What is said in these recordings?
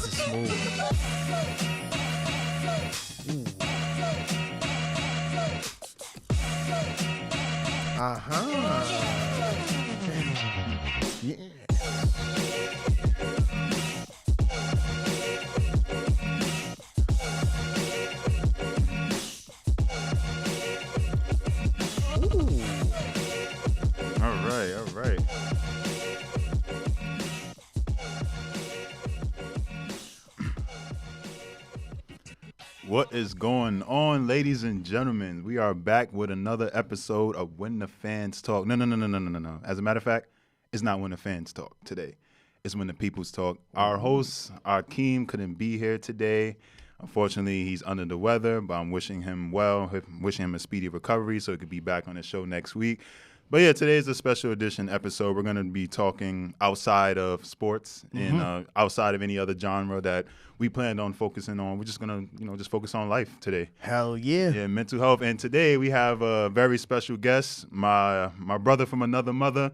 This is smooth. Yeah. All right. What is going on, ladies and gentlemen? We are back with another episode of When the Fans Talk. No. As a matter of fact, it's not When the Fans Talk today. It's When the Peoples Talk. Our host, Akeem, couldn't be here today. Unfortunately, he's under the weather, but I'm wishing him well, wishing him a speedy recovery so he could be back on the show next week. But yeah, today is a special edition episode. We're going to be talking outside of sports and outside of any other genre that we planned on focusing on. We're just going to, just focus on life today. Hell yeah. Yeah, mental health. And today we have a very special guest, my brother from another mother,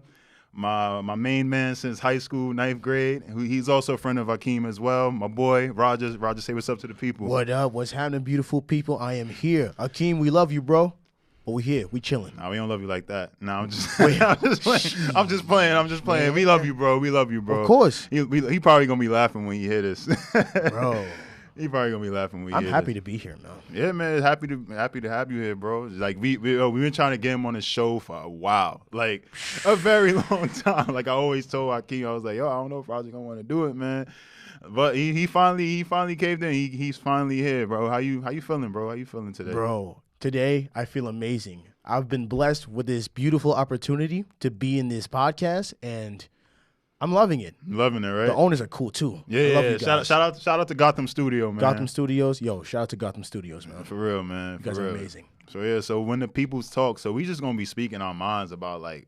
my main man since high school, 9th grade. He's also a friend of Akeem as well. My boy, Roger. Roger, say what's up to the people. What up? What's happening, beautiful people? I am here. Akeem, we love you, bro. But we here. We chilling. Nah, we don't love you like that. Nah, I'm just playing. I'm just playing. Man. We love you, bro. Of course. He probably going to be laughing when you hear this. Bro. He probably going to be laughing when you I'm hear happy this. to be here, man. Yeah, man. Happy to have you here, bro. Like, we've been trying to get him on the show for a while. Like, a very long time. Like, I always told Akeem, I was like, yo, I don't know if Roger going to want to do it, man. But he finally caved in. He's finally here, bro. How you feeling, bro? How you feeling today? Bro, today I feel amazing. I've been blessed with this beautiful opportunity to be in this podcast, and I'm loving it. Loving it, right? The owners are cool too. Yeah, I love yeah. you guys. Shout out to Gotham Studio, man. Gotham Studios. Yo, shout out to Gotham Studios, man. For real, man. You guys are amazing. So yeah, so when the people's talk, so we just gonna be speaking our minds about like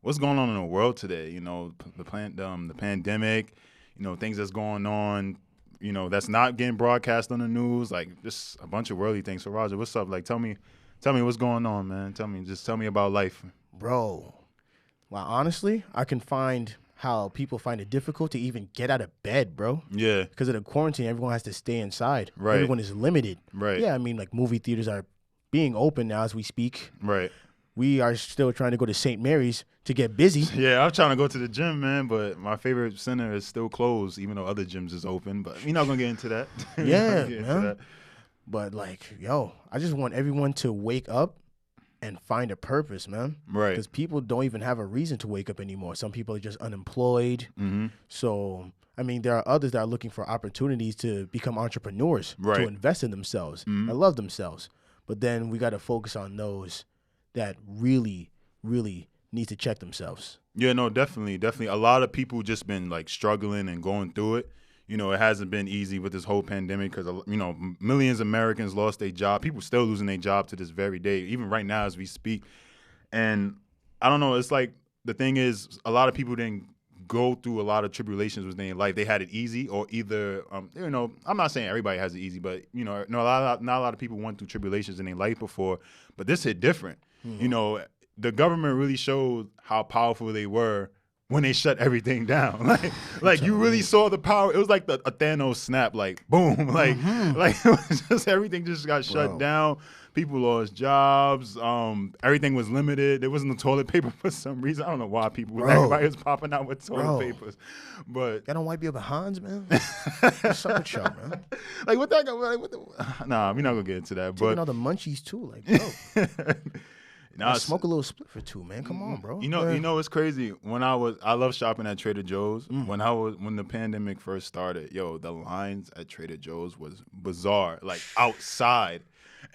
what's going on in the world today. You know, the pandemic. You know, things that's going on. You know, that's not getting broadcast on the news. Like just a bunch of worldly things. So Roger, what's up? Like, tell me what's going on, man. Tell me about life, bro. Well, honestly, I can find how people find it difficult to even get out of bed, bro. Yeah. Because of the quarantine, everyone has to stay inside. Right. Everyone is limited. Right. Yeah, I mean, like movie theaters are being open now as we speak. Right. We are still trying to go to St. Mary's to get busy. Yeah, I'm trying to go to the gym, man, but my favorite center is still closed, even though other gyms is open. But we're not gonna get into that. Yeah, man. But like, yo, I just want everyone to wake up and find a purpose, man. Right. Because people don't even have a reason to wake up anymore. Some people are just unemployed. Mm-hmm. So, I mean, there are others that are looking for opportunities to become entrepreneurs, to invest in themselves and love themselves. But then we got to focus on those that really, really need to check themselves. Yeah, no, definitely. A lot of people just been like struggling and going through it. You know, it hasn't been easy with this whole pandemic because, you know, millions of Americans lost their job. People still losing their job to this very day, even right now as we speak. And I don't know, it's like the thing is a lot of people didn't go through a lot of tribulations within their life. They had it easy or either, you know, I'm not saying everybody has it easy, but, you know, not a lot of people went through tribulations in their life before, but this hit different. You know, the government really showed how powerful they were when they shut everything down. Like you really saw the power. It was like a Thanos snap, like boom, like it was just everything just got shut down. People lost jobs. Everything was limited. There wasn't no toilet paper for some reason. I don't know why everybody was popping out with toilet papers. But y'all don't wipe your behinds, man. Suck a show, man. Like what that? Nah, we're not gonna get into that. Taking all the munchies too, like bro. Nah, smoke a little split for two, man. Come on, bro. You know, it's crazy. I love shopping at Trader Joe's. When the pandemic first started, yo, the lines at Trader Joe's was bizarre, like outside.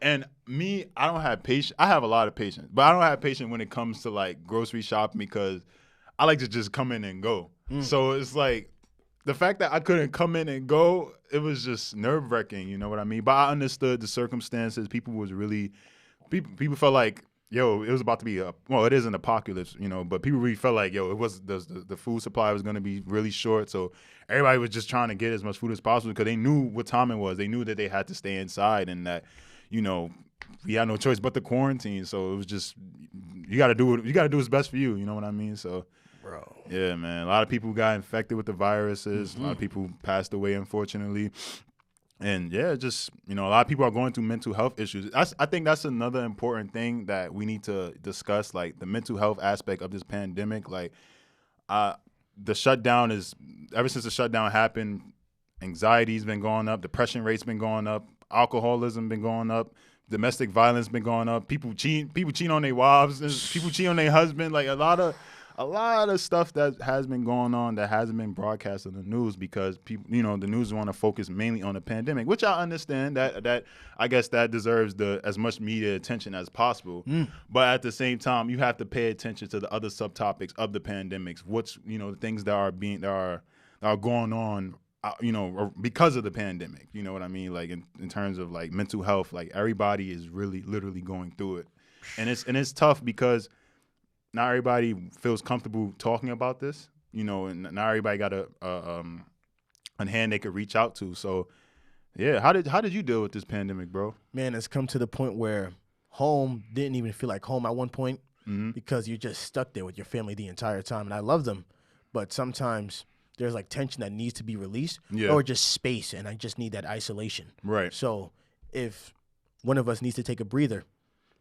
And me, I don't have patience. I have a lot of patience, but I don't have patience when it comes to like grocery shopping because I like to just come in and go. So it's like the fact that I couldn't come in and go, it was just nerve-wracking. You know what I mean? But I understood the circumstances. People felt like, yo, it was about to be it is an apocalypse, you know, but people really felt like, yo, it was the food supply was going to be really short. So everybody was just trying to get as much food as possible because they knew what time it was. They knew that they had to stay inside and that, you know, we had no choice but the quarantine. So it was just, you got to do what's best for you. You know what I mean? So bro. Yeah, man. A lot of people got infected with the viruses. A lot of people passed away, unfortunately. And yeah, just, a lot of people are going through mental health issues. I think that's another important thing that we need to discuss, like the mental health aspect of this pandemic. Like, the shutdown ever since the shutdown happened, anxiety's been going up, depression rates been going up, alcoholism been going up, domestic violence been going up. People cheat on their wives, people cheat on their husband. Like a lot of stuff that has been going on that hasn't been broadcast in the news because people, the news want to focus mainly on the pandemic, which I understand that I guess that deserves as much media attention as possible. But at the same time, you have to pay attention to the other subtopics of the pandemics. What's, the things that are going on, because of the pandemic. You know what I mean? Like in terms of like mental health, like everybody is really literally going through it, and it's tough because not everybody feels comfortable talking about this, and not everybody got a hand they could reach out to. So, yeah, how did you deal with this pandemic, bro? Man, it's come to the point where home didn't even feel like home at one point because you're just stuck there with your family the entire time. And I love them, but sometimes there's like tension that needs to be released or just space, and I just need that isolation. Right. So if one of us needs to take a breather,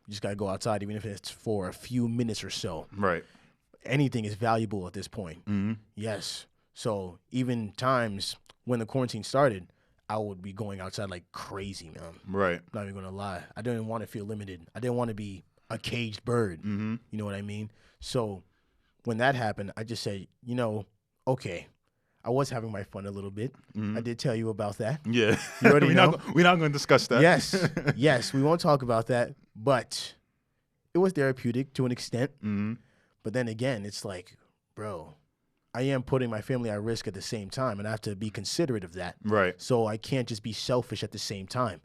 you just got to go outside, even if it's for a few minutes or so. Right. Anything is valuable at this point. Yes. So even times when the quarantine started, I would be going outside like crazy, man. Right. Not even going to lie. I didn't want to feel limited. I didn't want to be a caged bird. You know what I mean? So when that happened, I just said, okay, I was having my fun a little bit. I did tell you about that. Yeah. You already know. We're not going to discuss that. Yes. Yes, we won't talk about that. But it was therapeutic to an extent. But then again, it's like, bro, I am putting my family at risk at the same time, and I have to be considerate of that. Right. So I can't just be selfish at the same time.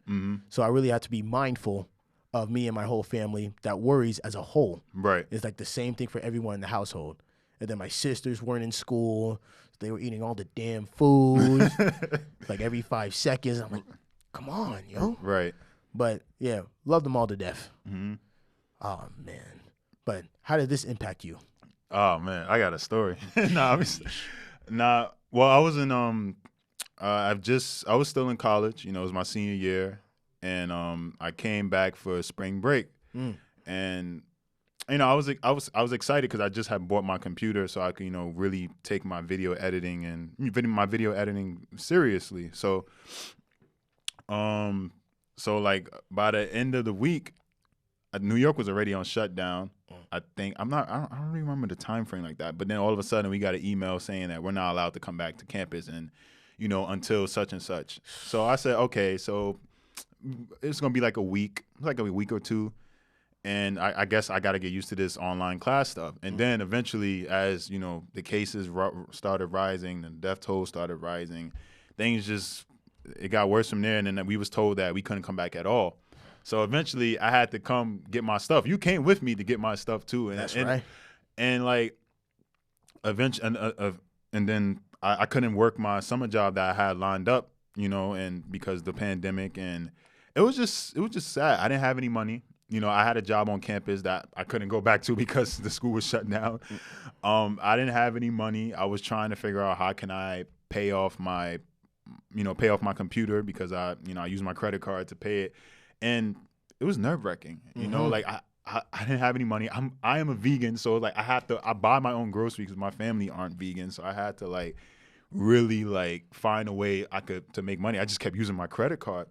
So I really have to be mindful of me and my whole family that worries as a whole. Right. It's like the same thing for everyone in the household. And then my sisters weren't in school. They were eating all the damn food. Like every 5 seconds. I'm like, come on, yo. Right. But yeah, love them all to death. Oh, man. But how did this impact you? Oh, man, I got a story. Well, I was in I was still in college. It was my senior year, and I came back for spring break, and I was excited because I just had bought my computer so I could really take my video editing seriously. So like by the end of the week, New York was already on shutdown. I don't really remember the time frame like that. But then all of a sudden we got an email saying that we're not allowed to come back to campus and, until such and such. So I said, okay, so it's going to be like a week or two. And I guess I got to get used to this online class stuff. And then eventually, as, the cases started rising, the death toll started rising, it got worse from there. And then we was told that we couldn't come back at all. So eventually, I had to come get my stuff. You came with me to get my stuff too, and that's right. And like, eventually, and then I couldn't work my summer job that I had lined up, and because of the pandemic, and it was just sad. I didn't have any money. I had a job on campus that I couldn't go back to because the school was shut down. I didn't have any money. I was trying to figure out how can I pay off my computer because I use my credit card to pay it. And it was nerve-wracking, like I didn't have any money. I am a vegan, so like I buy my own groceries because my family aren't vegan, so I had to like really like find a way to make money. I just kept using my credit card,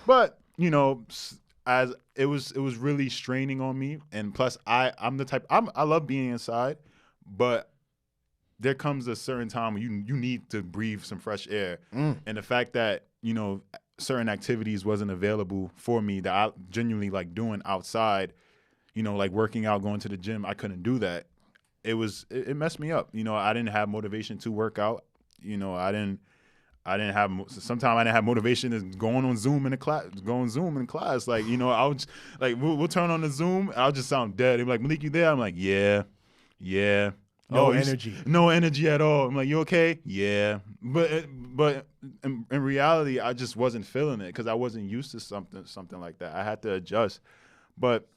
but as it was really straining on me, and plus I'm the type I love being inside, but there comes a certain time when you need to breathe some fresh air, and the fact that certain activities wasn't available for me that I genuinely like doing outside, like working out, going to the gym. I couldn't do that. It messed me up. I didn't have motivation to work out. Sometimes I didn't have motivation to going on Zoom in class. Like, I would like, we'll turn on the Zoom. I'll just sound dead. They'd be like, Malik, you there? I'm like, yeah. No energy. No energy at all. I'm like, you okay? Yeah. But in reality, I just wasn't feeling it because I wasn't used to something like that. I had to adjust. But,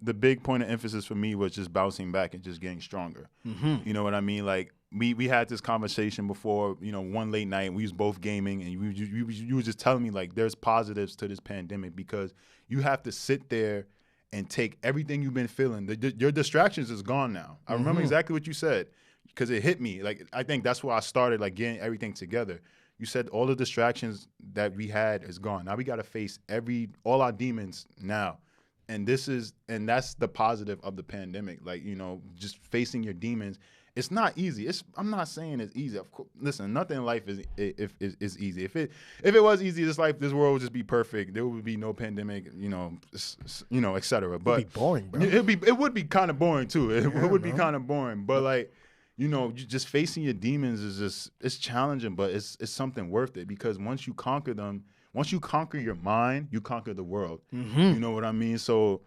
the big point of emphasis for me was just bouncing back and just getting stronger. You know what I mean? Like we had this conversation before, you know, one late night, we was both gaming, and you were just telling me like there's positives to this pandemic, because you have to sit there and take everything you've been feeling. Your distractions is gone now. I remember exactly what you said, because it hit me. Like, I think that's where I started, like, getting everything together. You said all the distractions that we had is gone. Now we got to face all our demons now. And that's the positive of the pandemic. Like, you know, just facing your demons. It's not easy. I'm not saying it's easy. Of course, listen, nothing in life is easy. If it was easy, this world would just be perfect. There would be no pandemic, you know, et cetera. But it'd be boring, bro. It would be kind of boring too. It would be kind of boring. But like, you know, just facing your demons it's challenging, but it's something worth it, because once you conquer them, once you conquer your mind, you conquer the world. You know what I mean? So,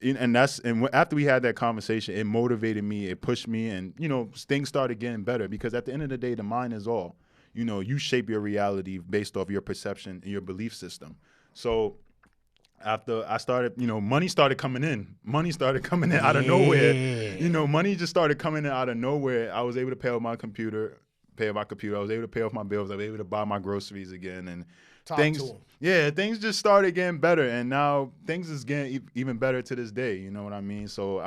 and after we had that conversation, it motivated me, it pushed me, and, you know, things started getting better, because at the end of the day, the mind is all. You know, you shape your reality based off your perception and your belief system. So after I started, you know, money started coming in. Money started coming in out of nowhere. You know, money just started coming in out of nowhere. I was able to pay off my computer. I was able to pay off my bills. I was able to buy my groceries again, and things just started getting better, and now things is getting even better to this day. You know what I mean? So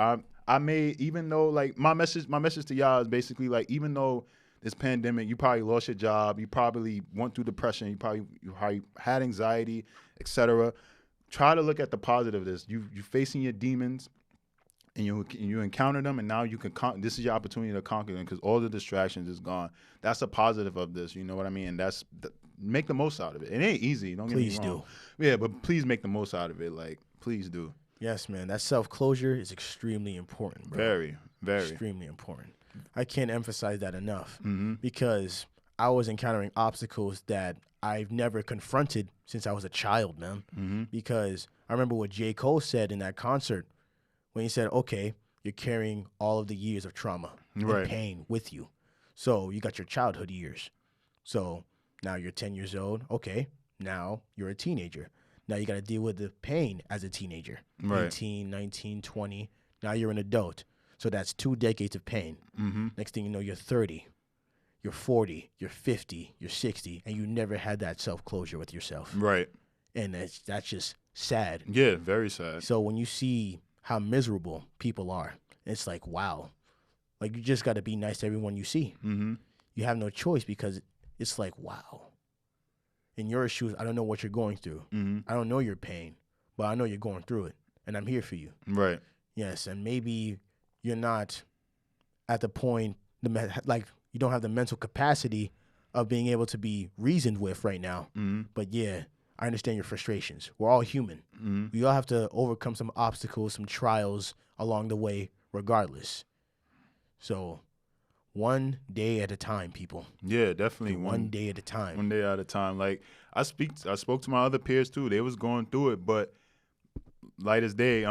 I made, even though, like, my message to y'all is basically like, even though this pandemic, you probably lost your job, you probably went through depression, you probably had anxiety, etc. Try to look at the positive of this. You facing your demons, and you encounter them, and now you can this is your opportunity to conquer them, because all the distractions is gone. That's a positive of this. You know what I mean? And make the most out of it. It ain't easy. Don't get me wrong. Please do. Yeah, but please make the most out of it. Like, please do. Yes, man. That self-closure is extremely important, bro. Very, very. Extremely important. I can't emphasize that enough, because I was encountering obstacles that I've never confronted since I was a child, man. Because I remember what J. Cole said in that concert, when he said, okay, you're carrying all of the years of trauma and pain with you. So you got your childhood years. So now you're 10 years old. Okay, now you're a teenager. Now you got to deal with the pain as a teenager. 18, 19, 20. Now you're an adult. So that's 2 decades of pain. Next thing you know, you're 30. You're 40. You're 50. You're 60. And you never had that self-closure with yourself. Right. And that's just sad. Yeah, very sad. So when you see how miserable people are, it's like, wow. Like, you just got to be nice to everyone you see. You have no choice, because it's like, wow. In your shoes, I don't know what you're going through. I don't know your pain, but I know you're going through it, and I'm here for you. Right. Yes, and maybe you're not at the point, like, you don't have the mental capacity of being able to be reasoned with right now. But yeah, I understand your frustrations. We're all human. We all have to overcome some obstacles, some trials along the way, regardless. So, one day at a time, people. Yeah, definitely. One day at a time. One day at a time. Like, I spoke to my other peers too. They was going through it, but light as day,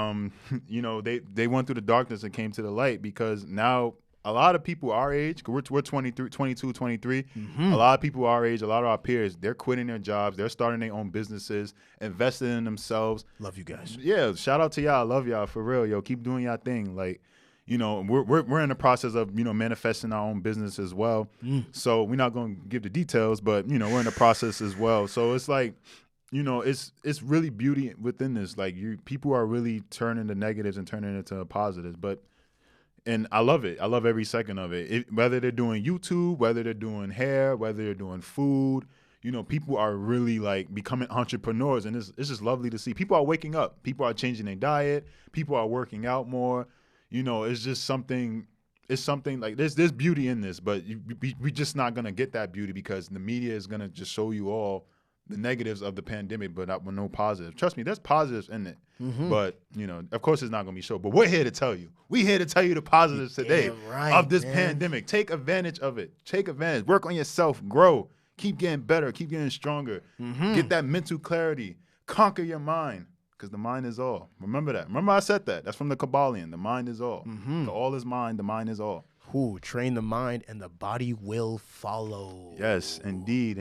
you know, they went through the darkness and came to the light, because now a lot of people our age, we're 23, 22, 23. A lot of people our age, a lot of our peers, they're quitting their jobs. They're starting their own businesses, investing in themselves. Love you guys. Yeah, shout out to y'all. I love y'all, for real. Yo, keep doing y'all thing. Like, you know, we're in the process of, you know, manifesting our own business as well. So we're not going to give the details, but, you know, we're in the process as well. So it's like, you know, it's really beauty within this. Like, people are really turning the negatives and turning it into positives. And I love it. I love every second of it. Whether they're doing YouTube, whether they're doing hair, whether they're doing food, you know, people are really, like, becoming entrepreneurs. And it's just lovely to see. People are waking up. People are changing their diet. People are working out more. You know, it's just something. It's something like there's beauty in this, but we're just not gonna get that beauty, because the media is gonna just show you all the negatives of the pandemic, but not with no positives. Trust me, there's positives in it, but, you know, of course, it's not gonna be shown. But we're here to tell you. We're here to tell you the positives today of this pandemic. Take advantage of it. Take advantage. Work on yourself. Grow. Keep getting better. Keep getting stronger. Get that mental clarity. Conquer your mind. Because the mind is all. Remember that. Remember I said that. That's from the Kabbalion. The mind is all. The all is mind. The mind is all. Train the mind and the body will follow. Yes, indeed.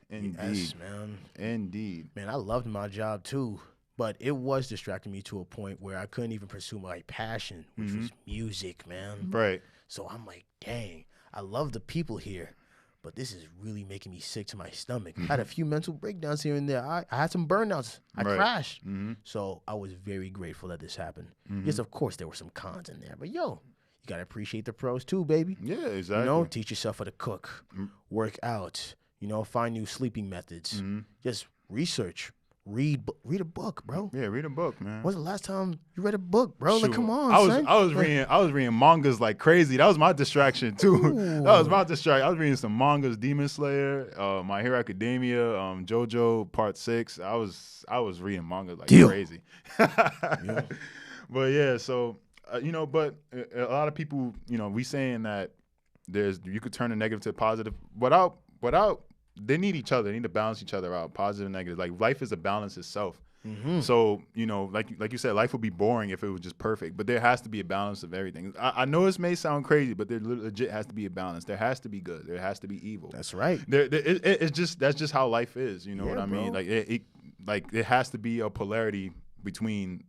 Yes, man. Indeed. Man, I loved my job too. But it was distracting me to a point where I couldn't even pursue my passion, which was music, man. Right. So I'm like, dang, I love the people here, but this is really making me sick to my stomach. I had a few mental breakdowns here and there. I had some burnouts. I crashed. So I was very grateful that this happened. Yes, of course, there were some cons in there, but yo, you got to appreciate the pros too, baby. Yeah, exactly. You know, teach yourself how to cook, work out, you know, find new sleeping methods. Just research. Read a book, bro. Yeah, read a book, man. When's the last time you read a book, bro? Shoot. Like, come on, son. I was reading mangas like crazy. That was my distraction too. That was my distraction. I was reading some mangas, Demon Slayer, My Hero Academia, JoJo Part 6. I was reading mangas like crazy. But yeah, so you know, but a lot of people, you know, we saying that you could turn a negative to positive without. They need each other. They need to balance each other out, positive and negative. Like, life is a balance itself. So, you know, like you said, life would be boring if it was just perfect. But there has to be a balance of everything. I know this may sound crazy, but there legit has to be a balance. There has to be good. There has to be evil. That's right. That's just how life is. You know what I mean? Like it has to be a polarity between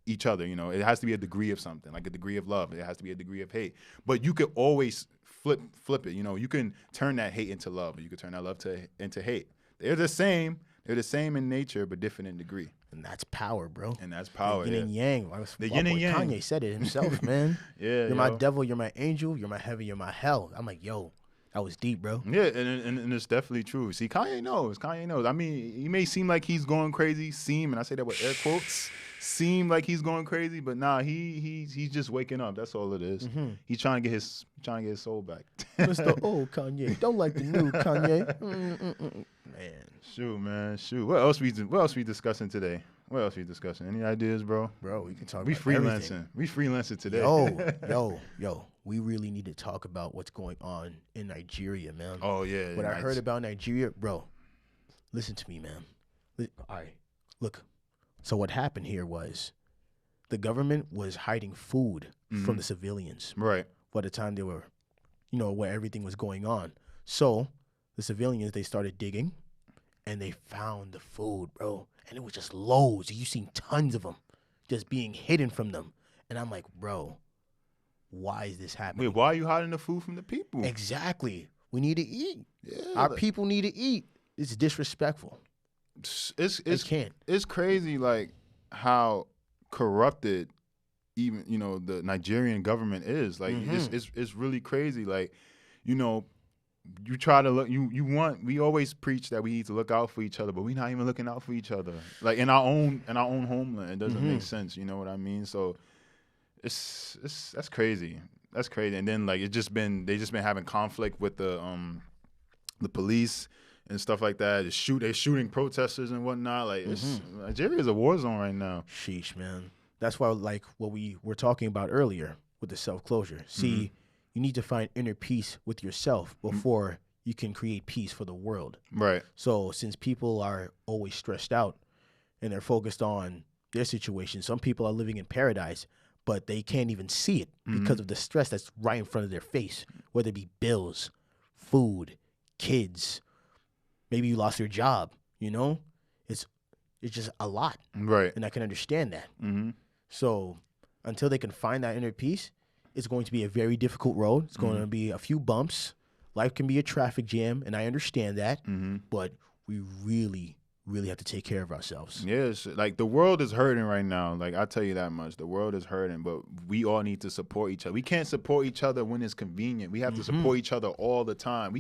each other. You know, it has to be a degree of something, like a degree of love. It has to be a degree of hate. But you could always flip it. You know, you can turn that hate into love, or you can turn that love into hate. They're the same. They're the same in nature, but different in degree. And that's power, bro. And that's power. The yin and yang. The yin and yang. Kanye said it himself, man. You're my devil, you're my angel, you're my heaven, you're my hell. I'm like, yo, that was deep, bro. Yeah, and it's definitely true. See, Kanye knows. I mean, he may seem like he's going crazy. And I say that with air quotes. Seem like he's going crazy, but nah, he's just waking up. That's all it is. He's trying to get his soul back. Mr. Old Kanye, don't like the new Kanye. Man, shoot. What else we discussing today? What else we discussing? Any ideas, bro? Bro, we can talk. We about freelancing. Everything. We freelancing today. Yo. We really need to talk about what's going on in Nigeria, man. Oh yeah. What I heard about Nigeria, bro. Listen to me, man. All right, look. So what happened here was the government was hiding food from the civilians. Right. By the time they were, you know, where everything was going on. So the civilians, they started digging and they found the food, bro. And it was just loads. You seen tons of them just being hidden from them. And I'm like, bro, why is this happening? Wait, why are you hiding the food from the people? Exactly. We need to eat. Yeah. Our people need to eat. It's disrespectful. It's crazy, like, how corrupted even, you know, the Nigerian government is. Like, it's really crazy. Like, you know, you try to look, we always preach that we need to look out for each other, but we're not even looking out for each other. Like, in our own homeland, it doesn't make sense. You know what I mean? So that's crazy. That's crazy. And then, like, they just been having conflict with the police and stuff like that. They're shooting protesters and whatnot. Like, Nigeria is a war zone right now. Sheesh, man. That's why, like, what we were talking about earlier with the self-closure. See, you need to find inner peace with yourself before you can create peace for the world. Right. So since people are always stressed out and they're focused on their situation, some people are living in paradise, but they can't even see it because of the stress that's right in front of their face, whether it be bills, food, kids. Maybe you lost your job, you know? It's just a lot. Right. And I can understand that. So until they can find that inner peace, it's going to be a very difficult road. It's going to be a few bumps. Life can be a traffic jam, and I understand that. But we really, really have to take care of ourselves. Yes. Like, the world is hurting right now. Like, I'll tell you that much. The world is hurting, but we all need to support each other. We can't support each other when it's convenient. We have to support each other all the time.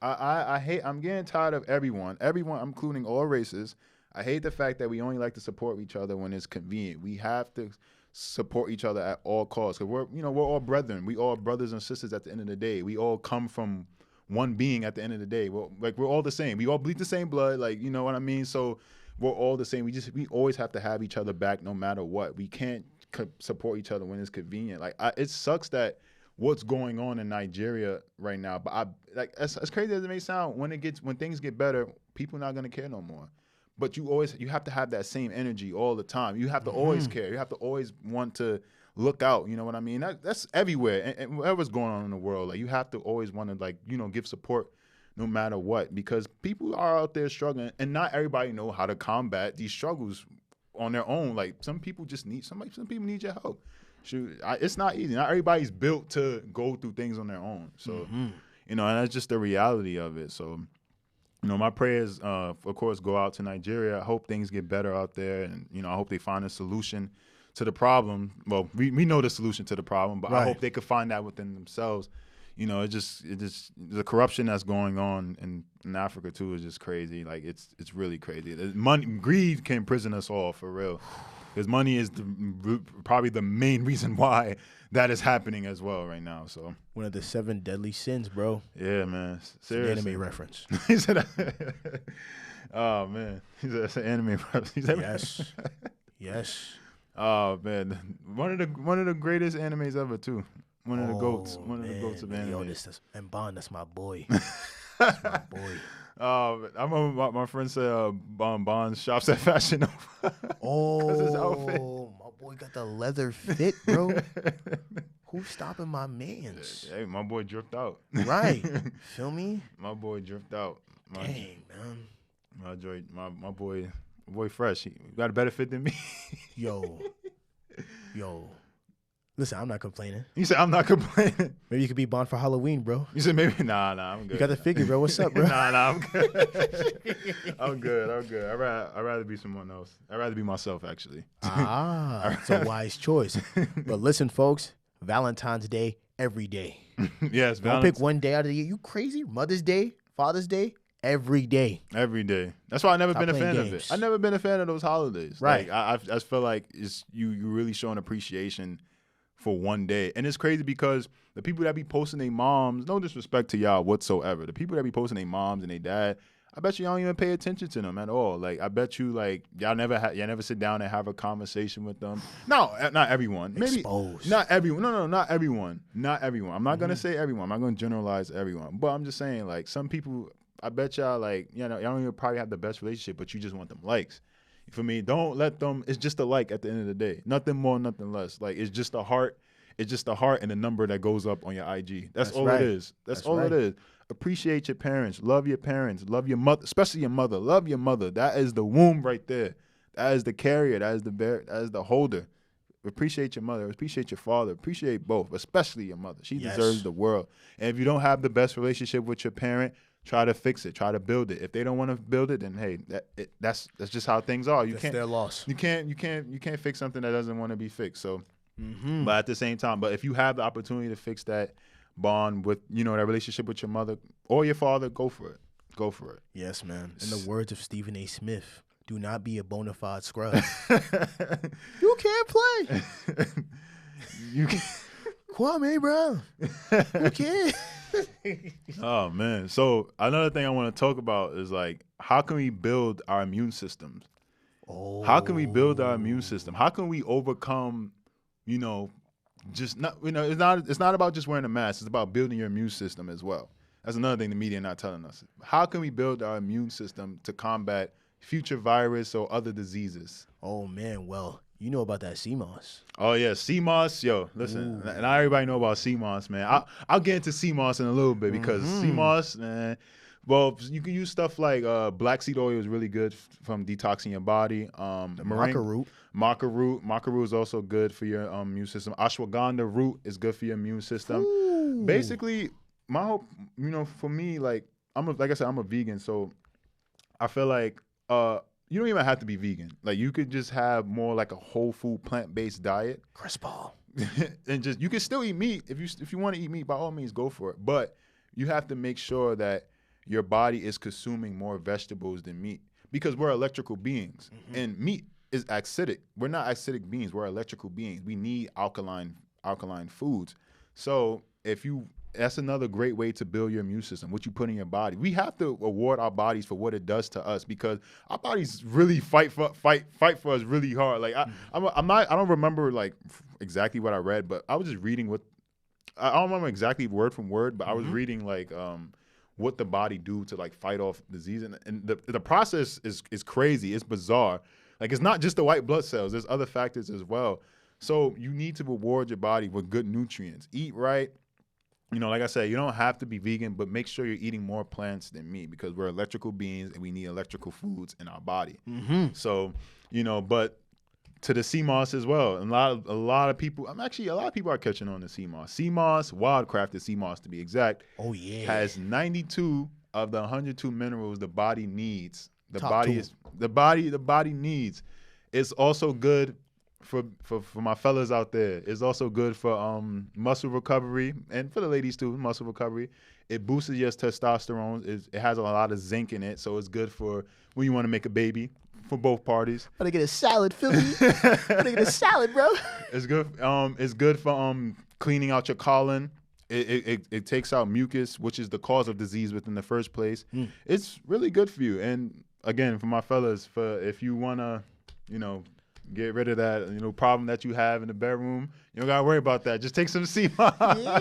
I'm getting tired of everyone, including all races. I hate the fact that we only like to support each other when it's convenient. We have to support each other at all costs, because we're all brethren. We all brothers and sisters at the end of the day. We all come from one being at the end of the day. We're all the same. We all bleed the same blood. Like, you know what I mean? So we're all the same. We always have to have each other back no matter what. We can't support each other when it's convenient. Like, it sucks that what's going on in Nigeria right now. But as crazy as it may sound, when things get better, people are not gonna care no more. But you have to have that same energy all the time. You have to always care. You have to always want to look out. You know what I mean? That's everywhere. And whatever's going on in the world, like, you have to always want to, like, you know, give support no matter what, because people are out there struggling, and not everybody know how to combat these struggles on their own. Like some people need your help. Shoot, it's not easy. Not everybody's built to go through things on their own. So, and that's just the reality of it. So, my prayers, of course, go out to Nigeria. I hope things get better out there, and I hope they find a solution to the problem. Well, we know the solution to the problem, but I hope they could find that within themselves. It just the corruption that's going on in Africa too is just crazy. Like it's really crazy. Greed can imprison us all for real. Because money is probably the main reason why that is happening as well right now. So one of the 7 deadly sins, bro. Yeah, man. Seriously. It's an anime reference. He said, "Oh man," he said, "It's an anime reference." He said, "Yes, yes." Oh man, one of the greatest animes ever too. One of the goats of anime. And Bond, that's my boy. That's my boy. I remember my friend said Bond shops at Fashion Nova. His outfit. My boy got the leather fit, bro. Who's stopping my mans? Hey, my boy dripped out. Right. Feel me? My boy dripped out. Dang, man. My boy fresh. He got a better fit than me. Yo. Listen, I'm not complaining. You said I'm not complaining. Maybe you could be Bond for Halloween, bro. You said maybe nah, I'm good. You got the figure, bro. What's up, bro? Nah, I'm good. I'm good. I'd rather be someone else. I'd rather be myself, actually. It's a wise choice. But listen, folks, Valentine's Day every day. Yes, don't pick one day out of the year. You crazy? Mother's Day, Father's Day, every day. Every day. That's why I've never been a fan of it. I've never been a fan of those holidays. Right. Like, I just feel like you really showing appreciation for one day. And it's crazy because the people that be posting their moms, no disrespect to y'all whatsoever, the people that be posting their moms and their dad, I bet you don't even pay attention to them at all. Like, I bet you, like, y'all never sit down and have a conversation with them. No, not everyone. Maybe exposed. Not everyone. No, not everyone. Not everyone. I'm not gonna say everyone. I'm not gonna generalize everyone. But I'm just saying, like, some people, I bet y'all, like, y'all don't even probably have the best relationship, but you just want them likes. For me, don't let them. It's just a like at the end of the day. Nothing more, nothing less. Like, it's just a heart. It's just a heart and a number that goes up on your IG. That's all right. it is. That's all it is. Appreciate your parents. Love your parents. Love your mother, especially your mother. Love your mother. That is the womb right there. That is the carrier. That is the holder. Appreciate your mother. Appreciate your father. Appreciate both, especially your mother. She deserves the world. And if you don't have the best relationship with your parent, try to fix it. Try to build it. If they don't want to build it, then hey, that's just how things are. That's their loss. You can't fix something that doesn't want to be fixed. So, but at the same time, but if you have the opportunity to fix that bond with that relationship with your mother or your father, go for it. Go for it. Yes, man. In the words of Stephen A. Smith, do not be a bona fide scrub. You can't play. You can. Kwame Brown. You can't. Oh man. So another thing I want to talk about is, like, how can we build our immune systems? How can we build our immune system? How can we overcome, just not, it's not about just wearing a mask. It's about building your immune system as well. That's another thing the media not telling us. How can we build our immune system to combat future virus or other diseases? Oh man, well, you know about that CMOS. Oh yeah, CMOS. Yo, listen, and not everybody know about CMOS, man. I'll get into CMOS in a little bit because CMOS, man. Well, you can use stuff like black seed oil is really good from detoxing your body. Maca root. Maca root is also good for your immune system. Ashwagandha root is good for your immune system. Ooh. Basically, my hope, for me, like like I said, I'm a vegan, so I feel like you don't even have to be vegan. Like, you could just have more like a whole food plant-based diet. Crispal. And you can still eat meat. If you want to eat meat, by all means, go for it. But you have to make sure that your body is consuming more vegetables than meat, because we're electrical beings, and meat is acidic. We're not acidic beings. We're electrical beings. We need alkaline foods. So that's another great way to build your immune system, what you put in your body. We have to reward our bodies for what it does to us, because our bodies really fight for us really hard. Like, I don't remember like exactly what I read, but I was just reading I don't remember exactly word from word, but I was reading like what the body do to like fight off disease, and the process is crazy. It's bizarre. Like, it's not just the white blood cells. There's other factors as well. So you need to reward your body with good nutrients. Eat right. Like I said, you don't have to be vegan, but make sure you're eating more plants than meat, because we're electrical beings and we need electrical foods in our body. So, but to the sea moss as well. And a lot of people are catching on to sea moss. Sea moss, wild-crafted sea moss to be exact. Oh yeah. Has 92 of the 102 minerals the body needs. The body needs. It's also good for my fellas out there. It's also good for muscle recovery, and for the ladies too, muscle recovery. It boosts your testosterone. It has a lot of zinc in it, so it's good for when you want to make a baby, for both parties. I'm gonna get a salad, Philly. I'm gonna get a salad, bro. It's good. It's good for cleaning out your colon. It takes out mucus, which is the cause of disease within the first place. It's really good for you. And again, for my fellas, if you wanna, get rid of that, problem that you have in the bedroom, you don't gotta worry about that. Just take some sea moss. Yeah.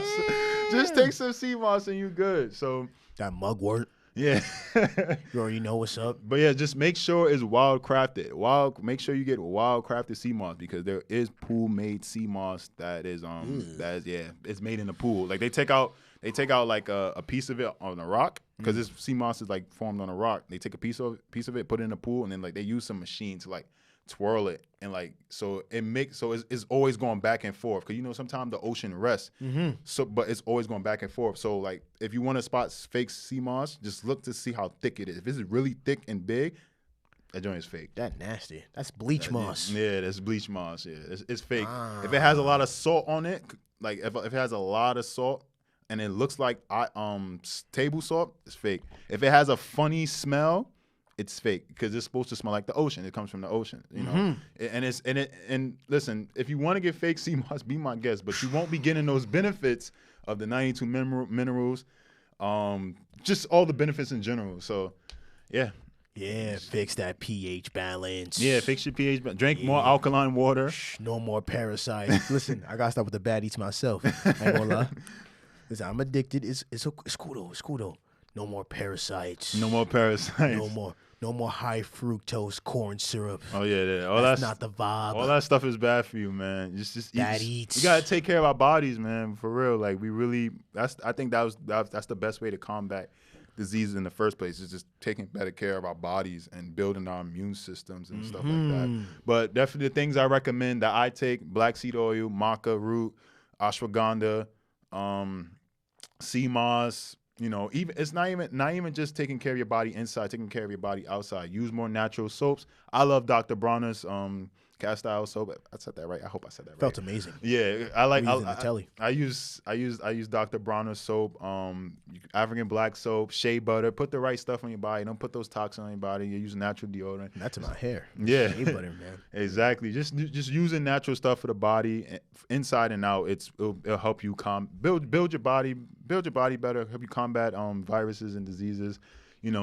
Just take some sea moss and you're good. So that mugwort. Yeah. You already know what's up. But yeah, just make sure it's wild crafted. Make sure you get wild crafted sea moss, because there is pool made sea moss that is it's made in the pool. Like they take out like a piece of it on a rock, because this sea moss is like formed on a rock. They take a piece of it, put it in the pool, and then like they use some machine to like twirl it, and like it's always going back and forth, because sometimes the ocean rests, but it's always going back and forth. So like if you want to spot fake sea moss, just look to see how thick it is. If it's really thick and big, that joint is fake. That nasty. That's bleach moss. Yeah, that's bleach moss. Yeah, it's fake. If it has a lot of salt on it, like if it has a lot of salt and it looks like table salt, it's fake. If it has a funny smell, it's fake, because it's supposed to smell like the ocean. It comes from the ocean, And listen, if you want to get fake sea moss, be my guest, but you won't be getting those benefits of the 92 minerals, just all the benefits in general. So, yeah. Yeah, fix that pH balance. Yeah, fix your pH balance. Drink more alkaline water. No more parasites. Listen, I gotta stop with the bad eats myself. I ain't gonna lie. Listen, I'm addicted. It's cool though. It's cool though. No more parasites. No more parasites. No more high fructose corn syrup. Oh yeah. That's not the vibe. All that stuff is bad for you, man. Just that eats. You gotta take care of our bodies, man. For real. Like I think that's the best way to combat diseases in the first place, is just taking better care of our bodies and building our immune systems and stuff like that. But definitely the things I recommend that I take: black seed oil, maca root, ashwagandha, sea moss. Even it's not even just taking care of your body inside, taking care of your body outside. Use more natural soaps. I love Dr. Bronner's cast iron soap. I said that right. I hope I said that right. Felt amazing. Yeah, I use Dr. Bronner's soap, African black soap, shea butter. Put the right stuff on your body. Don't put those toxins on your body. You use natural deodorant. That's in my hair. Yeah, shea butter, man. Exactly. Just using natural stuff for the body, inside and out. It'll help you build your body better. Help you combat viruses and diseases.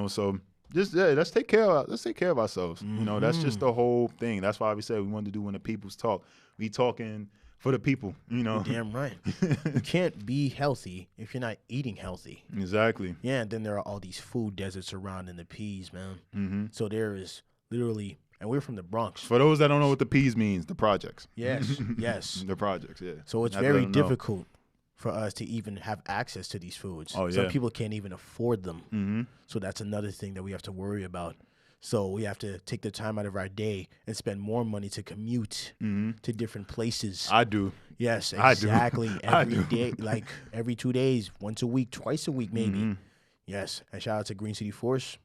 So. Let's take care of ourselves. That's just the whole thing. That's why we said we wanted to do When the People's Talk. We talking for the people. You're damn right. You can't be healthy if you're not eating healthy. Exactly. Yeah, and then there are all these food deserts surrounding the peas, man. So there is literally, and we're from the Bronx. For those that don't know what the peas means, the projects. Yes. The projects. Yeah. So it's very difficult for us to even have access to these foods. Oh, yeah. Some people can't even afford them. So that's another thing that we have to worry about. So we have to take the time out of our day and spend more money to commute to different places. I do. Yes, exactly. Every day, like every 2 days, once a week, twice a week maybe. Yes, and shout out to Green City Force.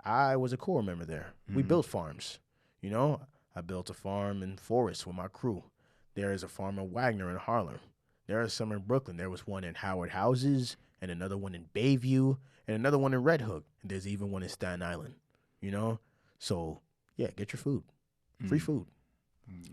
I was a core member there. We built farms. I built a farm in Forest with my crew. There is a farm in Wagner in Harlem. There are some in Brooklyn. There was one in Howard Houses, and another one in Bayview, and another one in Red Hook. And there's even one in Staten Island, So, yeah, get your food. Free food.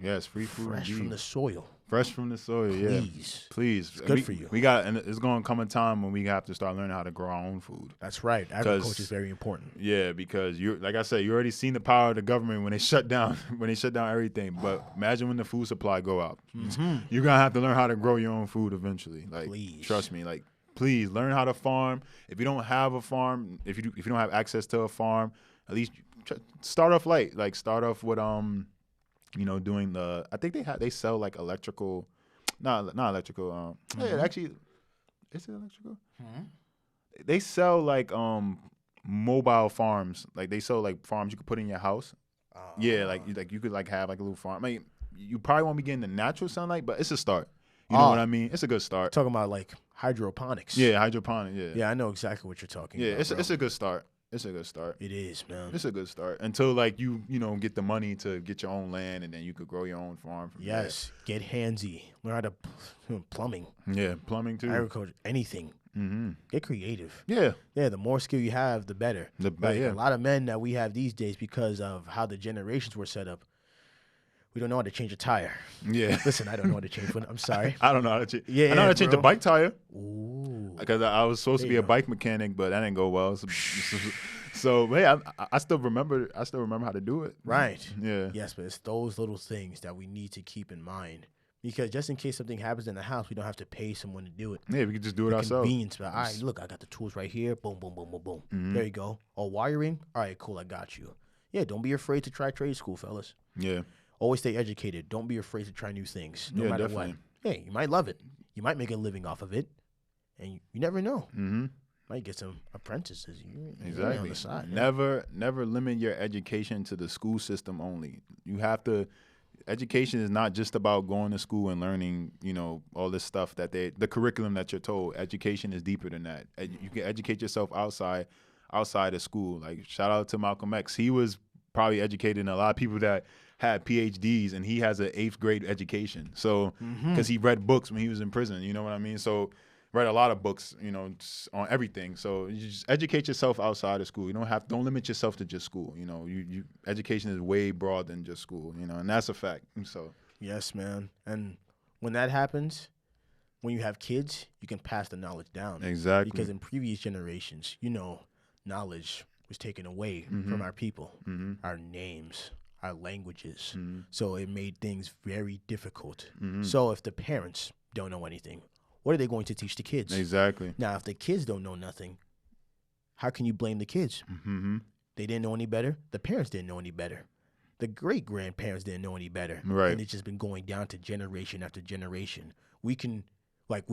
Yes, free food. Fresh from the soil. Fresh from the soil, yeah. Please. It's good for you. And it's going to come a time when we have to start learning how to grow our own food. That's right. Agriculture is very important. Yeah, because like I said, you already seen the power of the government when they shut down everything. But imagine when the food supply go out. You're going to have to learn how to grow your own food eventually. Like, please. Trust me. Like, please learn how to farm. If you don't have a farm, if you don't have access to a farm, at least start off light. Like, start off with doing I think they sell like electrical, not electrical. Actually, is it electrical? They sell like mobile farms. Like they sell like farms you could put in your house. Yeah, like you could like have like a little farm. I mean, you probably won't be getting the natural sunlight, but it's a start. You know what I mean? It's a good start. Talking about like hydroponics. Yeah, hydroponics. Yeah. Yeah, I know exactly what you're talking about. Yeah, it's a good start. It's a good start. It is, man. It's a good start until like you get the money to get your own land and then you could grow your own farm from there. Get handsy. Learn how to plumbing. Yeah, plumbing too. Agriculture, anything. Mm-hmm. Get creative. Yeah. Yeah, the more skill you have, the better. Yeah. A lot of men that we have these days, because of how the generations were set up, we don't know how to change a tire. Yeah. Listen, I don't know how to change one. I'm sorry. I don't know how to change. Yeah, I know how to change a bike tire. Ooh. Because I was supposed to be a bike mechanic, but that didn't go well. So hey, I still remember how to do it. Right. Yeah. Yes, but it's those little things that we need to keep in mind. Because just in case something happens in the house, we don't have to pay someone to do it. Yeah, we can just do it ourselves. Convenience, but all right, look, I got the tools right here. Boom, boom, boom, boom, boom. Mm-hmm. There you go. Or wiring. All right, cool, I got you. Yeah, don't be afraid to try trade school, fellas. Yeah. Always stay educated. Don't be afraid to try new things, no yeah, matter definitely. what. Hey, you might love it. You might make a living off of it, and you never know. Mm-hmm. Might get some apprentices. Exactly. On the side, never limit your education to the school system only. You have to. Education is not just about going to school and learning, all this stuff the curriculum that you're told. Education is deeper than that. You can educate yourself outside of school. Like, shout out to Malcolm X. He was probably educated in a lot of people that had PhDs, and he has an 8th grade education. So, because he read books when he was in prison, you know what I mean? So, read a lot of books, on everything. So, you just educate yourself outside of school. You don't limit yourself to just school. You education is way broader than just school. And that's a fact. So, yes, man. And when that happens, when you have kids, you can pass the knowledge down. Exactly. Because in previous generations, knowledge was taken away from our people, our names, our languages. So it made things very difficult. So if the parents don't know anything, what are they going to teach the kids? Exactly. Now, if the kids don't know nothing, how can you blame the kids? They didn't know any better. The parents didn't know any better. The great-grandparents didn't know any better. Right. And it's just been going down to generation after generation. We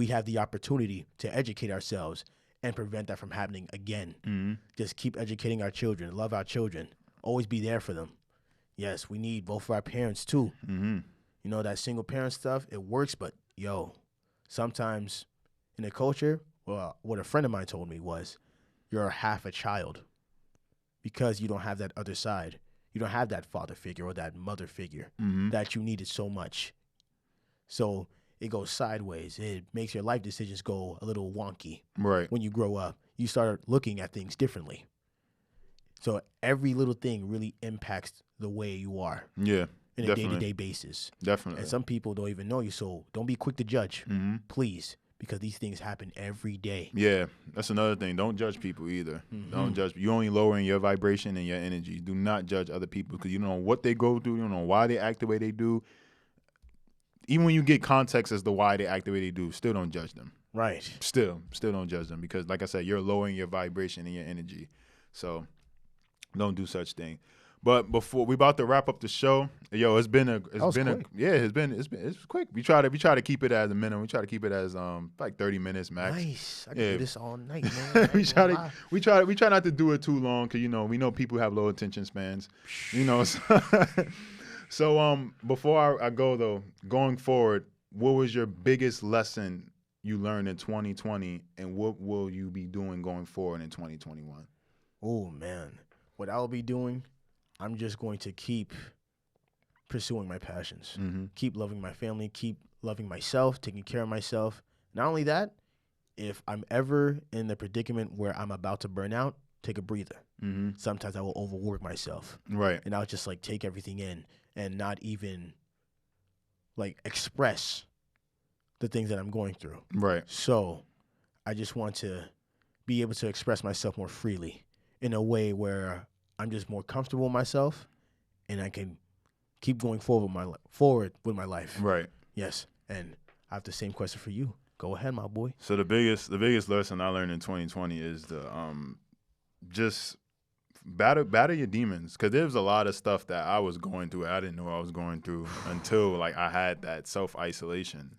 have the opportunity to educate ourselves and prevent that from happening again. Just keep educating our children, love our children, always be there for them. Yes, we need both of our parents too. That single parent stuff, it works, but sometimes in the culture, well, what a friend of mine told me was, you're half a child because you don't have that other side. You don't have that father figure or that mother figure that you needed so much. So it goes sideways. It makes your life decisions go a little wonky. Right. When you grow up, you start looking at things differently. So every little thing really impacts the way you are. Yeah. In a day-to-day basis. Definitely. And some people don't even know you, so don't be quick to judge, please, because these things happen every day. Yeah, that's another thing. Don't judge people either. Don't judge. You're only lowering your vibration and your energy. Do not judge other people because you don't know what they go through. You don't know why they act the way they do. Even when you get context as to why they act the way they do, still don't judge them. Right. Still don't judge them because, like I said, you're lowering your vibration and your energy. So don't do such thing. But before we about to wrap up the show, it's quick. We try to keep it as a minimum. We try to keep it as like 30 minutes max. Nice. I can do this all night, man. we try not to do it too long because we know people have low attention spans. So before I go though, going forward, what was your biggest lesson you learned in 2020, and what will you be doing going forward in 2021? Oh man, what I'll be doing, I'm just going to keep pursuing my passions, keep loving my family, keep loving myself, taking care of myself. Not only that, if I'm ever in the predicament where I'm about to burn out, take a breather. Sometimes I will overwork myself. Right. And I'll just take everything in and not even express the things that I'm going through. Right. So I just want to be able to express myself more freely in a way where I'm just more comfortable with myself, and I can keep going forward with my life. Right. Yes. And I have the same question for you. Go ahead, my boy. So the biggest lesson I learned in 2020 is to just battle your demons, because there was a lot of stuff that I was going through I didn't know I was going through until I had that self-isolation,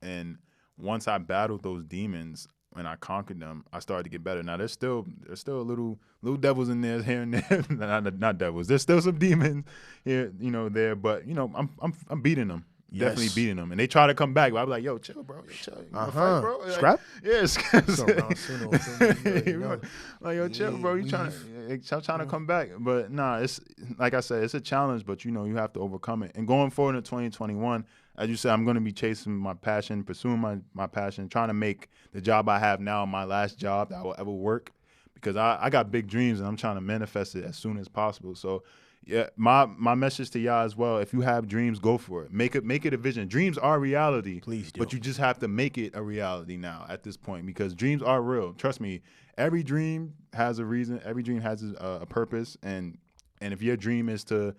and once I battled those demons and I conquered them, I started to get better. Now there's still little devils in there here and there. not devils. There's still some demons here, there. But I'm beating them. Yes. Definitely beating them. And they try to come back. But I'm like, yo, chill, bro. Yo, chill. Fight, bro. Like, scrap? Yeah, like, yo, chill, bro. You trying to come back. But nah, it's like I said, it's a challenge, but you have to overcome it. And going forward in 2021, as you said, I'm going to be chasing my passion, pursuing my passion, trying to make the job I have now my last job that I will ever work, because I got big dreams and I'm trying to manifest it as soon as possible. So yeah, my message to y'all as well: if you have dreams, go for it. Make it a vision. Dreams are reality. Please do. But you just have to make it a reality now at this point, because dreams are real. Trust me, every dream has a reason. Every dream has a purpose. And if your dream is to,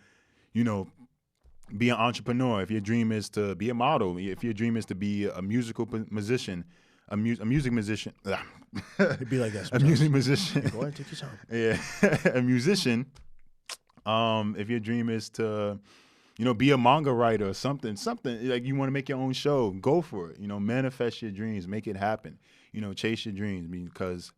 be an entrepreneur, if your dream is to be a model, if your dream is to be a musical musician, a music musician, it'd be like that. A music musician. Go ahead, take your time. Yeah, a musician. If your dream is to, be a manga writer or something like you want to make your own show, go for it. Manifest your dreams, make it happen. Chase your dreams, because,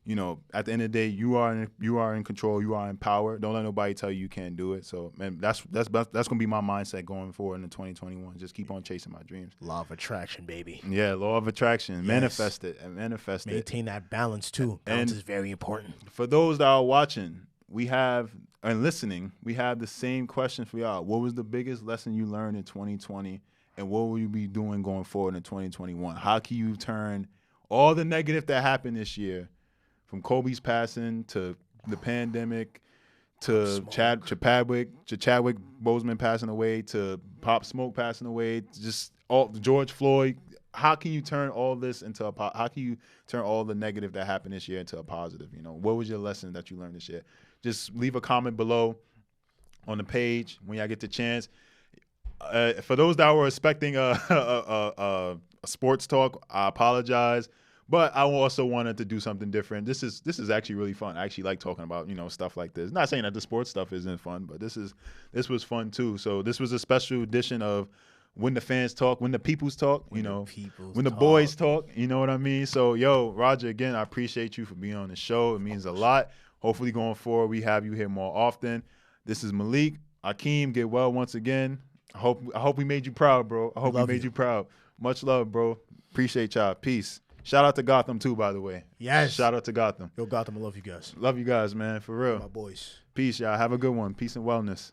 at the end of the day, you are in control, you are in power. Don't let nobody tell you can't do it. So, man, that's gonna be my mindset going forward in 2021. Just keep on chasing my dreams. Law of attraction, baby. Yeah, law of attraction. Yes. Manifest it and manifest it. Maintain that balance too. Balance is very important. For those that are watching, and listening, we have the same question for y'all. What was the biggest lesson you learned in 2020, and what will you be doing going forward in 2021? How can you turn all the negative that happened this year, from Kobe's passing to the pandemic to Chadwick Boseman passing away to Pop Smoke passing away, just all George Floyd? How can you turn all this into how can you turn all the negative that happened this year into a positive? What was your lesson that you learned this year? Just leave a comment below on the page when y'all get the chance. For those that were expecting a sports talk, I apologize, but I also wanted to do something different. This is actually really fun. I actually like talking about stuff like this. Not saying that the sports stuff isn't fun, but this was fun too. So this was a special edition of When the Fans Talk, When the Peoples Talk, when the boys talk, you know what I mean? So, yo, Roger, again, I appreciate you for being on the show. It means a lot. Hopefully going forward, we have you here more often. This is Malik. Akeem, get well once again. I hope we made you proud, bro. I hope we made you proud. Much love, bro. Appreciate y'all. Peace. Shout out to Gotham, too, by the way. Yes. Shout out to Gotham. Yo, Gotham, I love you guys. Love you guys, man, for real. My boys. Peace, y'all. Have a good one. Peace and wellness.